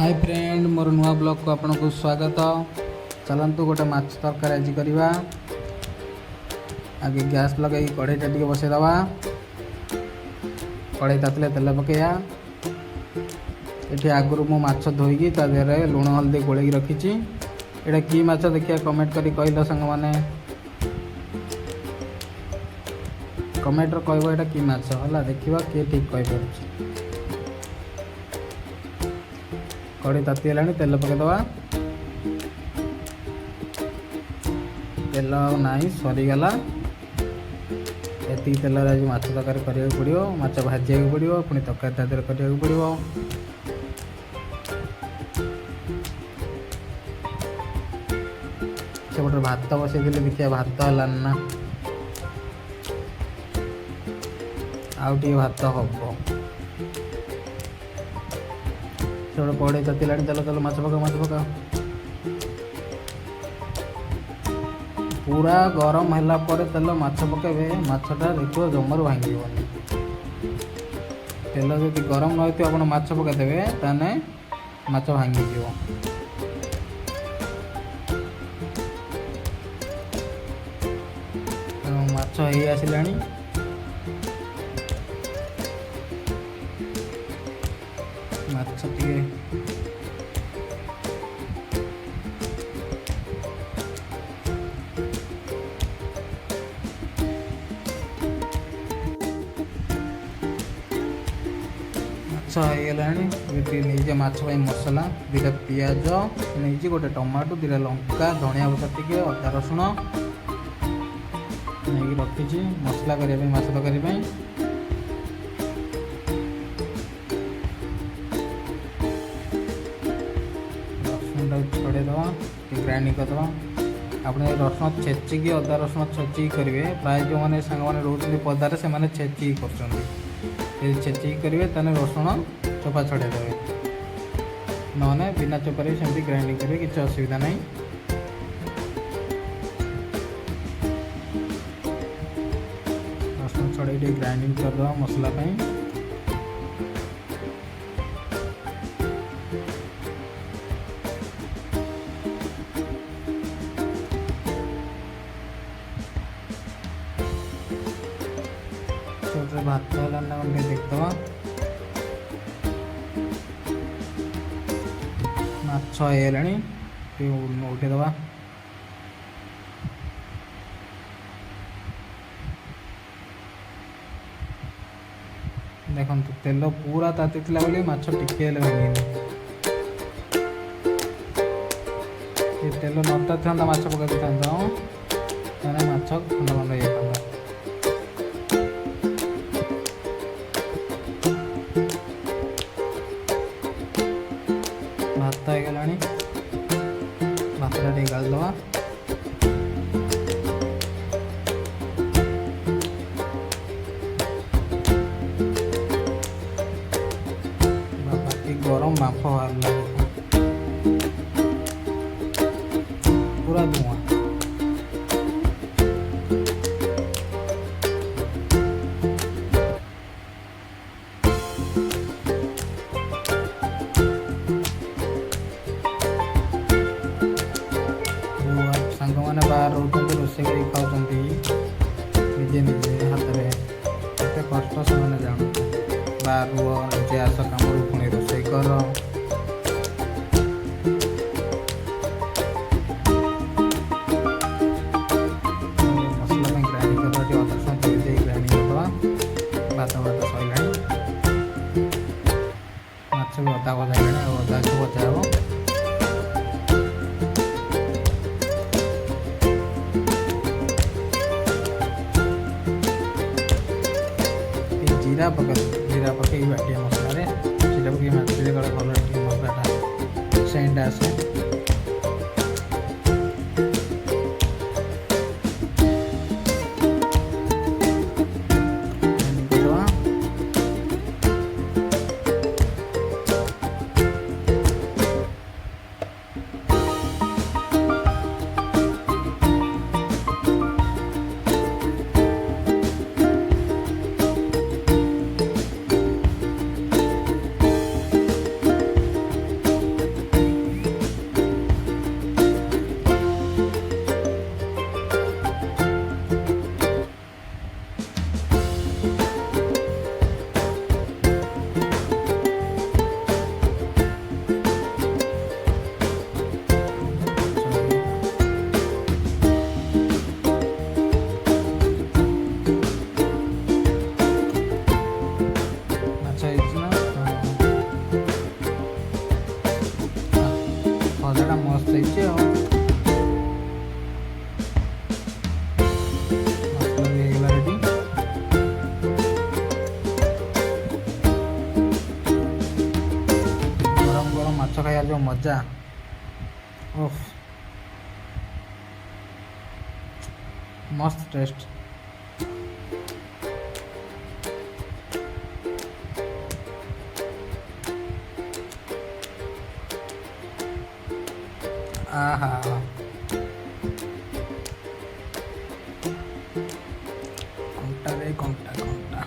Hi friend, मोर नुआ blog को आपन को स्वागत। चलतु गोटे माछ तरकारी आज करवा। आगे गैस लगे कढ़ईटा टी बसईदवा। कढ़ई तातिले तेल पकईया। ये आगुरी मु माछ धोईकी ता देहरे लुण हल्दी गोलैकी रखी। एटा कि माछ देखिया कमेंट करी कहल सांग माने। कमेंट कहब एटा कि माछ हला देखिबा किए ठीक कहि पारुछि। कढ़ी ताती है तेल पकईदवा। तेल ना सरीगला। ये तेल आज माछ तरकारी करा पड़ो। माछ भाजा पड़ो पुणी तरकारी ता देहरे करा पड़ो। से गोटे भात बसई देखिए भात है ना आउ टे भात हम से गोटे कढ़ई तातिला चल चल माछ पका पूरा गरम है तेल माछ पकेबे। माछटा देखो जमार भांगन। तेल जब गरम रही आप माछ पकईदेवे ताने माछ भांगी। माछ हो आसला। माछ टे होगा माछ मसला दुटा पिज नहीं गोटे टमाटो दुटा लंका धनिया पत्ता टे अदा रसुण नहीं रखी मसला करने माछ तरकारी। रसुण छड़ेदवा ग्राइंडिंग करदे। आप रसुण छेचिकी अदा रसुण छेचिकी करेंगे। प्राय जो मैंने सांग मैंने रोचे पदार से मैंने छेचिकी कर छेचिकी करेंगे रसुण चोपा छड़ेदे। ना बिना चोपारे सेमती ग्राइंडिंग करेंगे किसी असुविधा नहीं। रसुण छड़े ग्राइंडिंग करदे मसला भात है ना देखदवा। माछ उठेदवा। देखो तेल पूरा ताती बोली माछ टिके भांगी। तेल न ताती माछ पकई था माछ खंड खंड हो। भात होगा भातटा टे गालदवा। गरम बाफ बाहर पूरा धुआं। सांग मैंने बाहर रोचे रोसे कर खाऊँ निजे निजे हाथ में एत कष्ट से जान। बाहर निजे आस कम पुणी रोसे कर। मसला ग्राइंडिंग कर अदा रसुण दे ग्राइंडिंग करदवा। भात भात सैला माछ भी अदा भजा अदा भजा हम। जीरा पकई बाटिया मसला सीटा पकई माछे गला भल मसलाटा सेंट आसे। ମାଛ ଖାଇବାର ଯେଉଁ ମଜା, ଓଫ୍ ମସ୍ତ ଟେଷ୍ଟ। ଆହା କଣ୍ଟାରେ କଣ୍ଟା କଣ୍ଟା।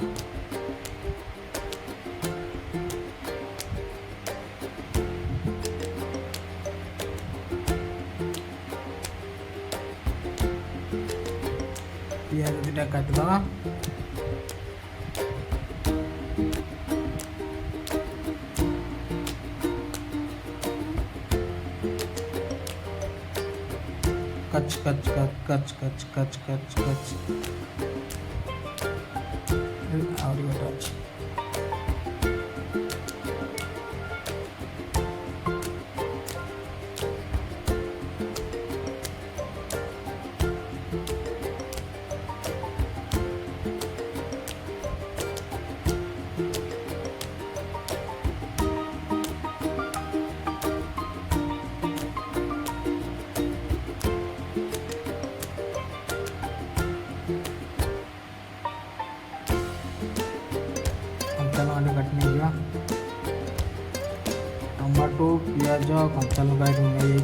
ପିଆଜ ଦୁଇଟା କାଟିଦେବା। कच कच कच कच कच कच कच और गोटे अच्छी काटने जा टमाटो पियाज कंचा लगा नहीं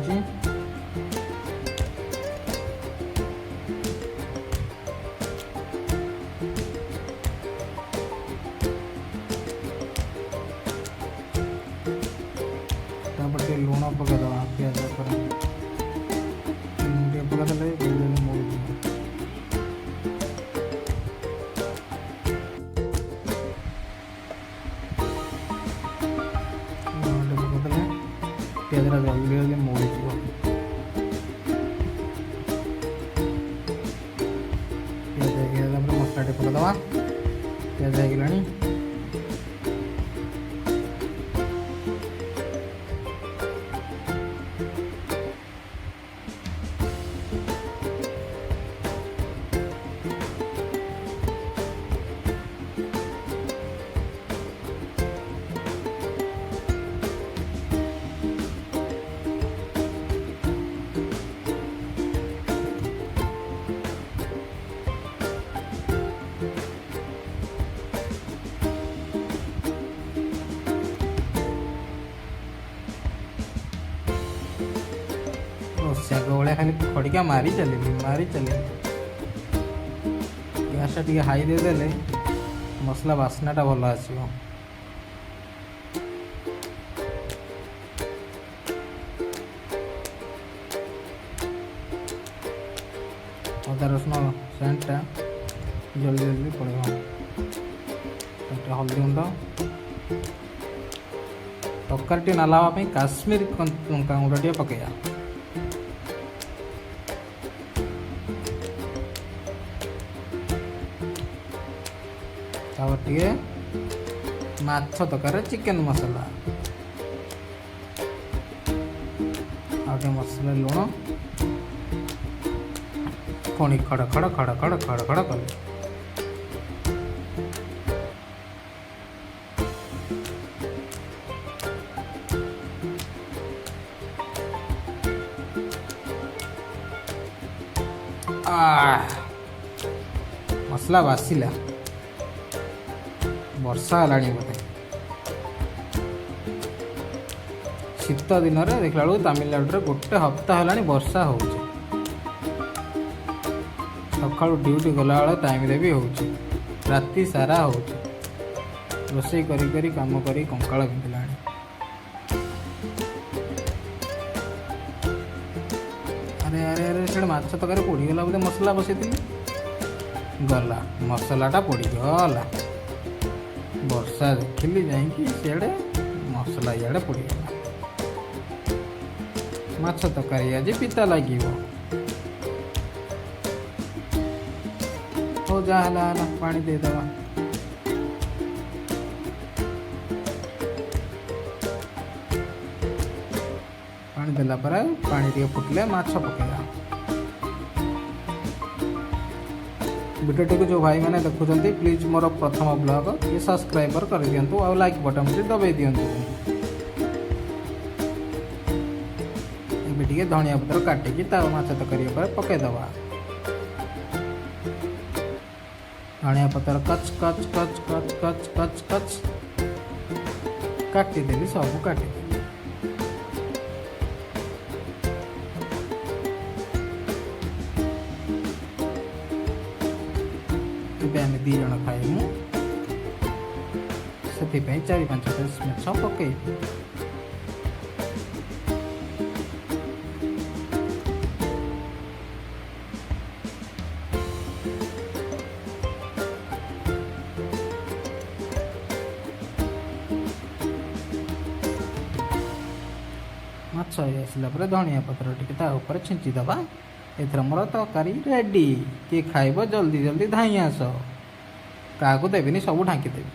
लुण पकईदे पियाज पकईदे मोड़ पियाजरा जल्दी जल्दी मोड़ी पियाज मसला टे पकईदे पियाज होगा ଶାଗ ଭଳିଆ ଖାଲି ଖଡ଼ିକା ମାରି ଚାଲିଲି ଗ୍ୟାସ୍ଟା ଟିକେ ହାଇ ଦେଇଦେଲେ ମସଲା ବାସ୍ନାଟା ଭଲ ଆସିବ। ଅଦା ରସୁଣ ସେଣ୍ଟଟା ଜଲ୍ଦି ଜଲ୍ଦି ପଡ଼ିବ। ହଳଦୀ ଗୁଣ୍ଡ, ତରକାରୀଟି ନାଲା ହେବା ପାଇଁ କାଶ୍ମୀରୀ ଲଙ୍କା ଗୁଣ୍ଡ ଟିକେ ପକାଇବା। ତାପରେ ଟିକେ ମାଛ ତରକାରୀ ଚିକେନ ମସଲା ଆଉ ଟିକେ ମସଲା ଲୁଣ ପୁଣି ଖଡ଼ ଖଡ଼ ଖଡ଼ ଖଡ଼ ଖଡ଼ ଖଡ଼ କଲେ ମସଲା ବାସିଲା। ବର୍ଷା ହେଲାଣି ବୋଧେ। ଶୀତ ଦିନରେ ଦେଖିଲା ବେଳକୁ ତାମିଲନାଡୁରେ ଗୋଟେ ହପ୍ତା ହେଲାଣି ବର୍ଷା ହେଉଛି। ସକାଳୁ ଡ୍ୟୁଟି ଗଲାବେଳେ ଟାଇମ୍ରେ ବି ହେଉଛି, ରାତି ସାରା ହେଉଛି। ରୋଷେଇ କରି କରି କାମ କରି କଙ୍କାଳ ବିନ୍ଧିଲାଣି। ଆରେ ଆରେ ଆରେ ସେଟା ମାଛ ତରକାରୀ ପୋଡ଼ିଗଲା ବୋଧେ। ମସଲା ବସେଇଥିଲି ଗଲା, ମସଲାଟା ପୋଡ଼ିଗଲା। ବର୍ଷା ଦେଖିଲି ଯାଇକି ସିଆଡ଼େ ମସଲା ଇଆଡ଼େ ପୋଡ଼ିଗଲା। ମାଛ ତରକାରୀ ଆଜି ପିତା ଲାଗିବ। ହଉ ଯାହା ହେଲା ହେଲା, ପାଣି ଦେଇଦେବା। ପାଣି ଦେଲା ପରେ ପାଣି ଟିକେ ଫୁଟିଲେ ମାଛ ପକେଇବା। भिडियोटी जो भाई मैंने देखुंत प्लीज मोर प्रथम ब्लॉग ये सब्सक्राइबर कर दिंतु और लाइक बटन दबाई दिंतु। ଟିକେ ଧନିଆ ପତ୍ର କାଟିକି ତା ମାଛ ତରକାରୀ ଉପରେ ପକାଇଦେବା। ଧନିଆ ପତ୍ର କଚ୍ କଚ୍ କଚ୍ କଚ୍ କଚ୍ କଚ୍ କଚ୍ କାଟିଦେଲି, ସବୁ କାଟିଦେଲି। ଏବେ ଆମେ 2 ଜଣ ଖାଇମୁ, ସେଥିପାଇଁ 4-5 ପିସ୍ ମାଛ ପକେଇବୁ। ମାଛ ହେଇ ଆସିଲା ପରେ ଧନିଆ ପତ୍ର ଟିକେ ତା ଉପରେ ଛିଞ୍ଚିଦେବା। ଏଥର ମୋର ତରକାରୀ ରେଡ଼ି। କିଏ ଖାଇବ ଜଲ୍ଦି ଜଲ୍ଦି ଧାଇଁ ଆସ, କାହାକୁ ଦେବିନି, ସବୁ ଢାଙ୍କିଦେବି।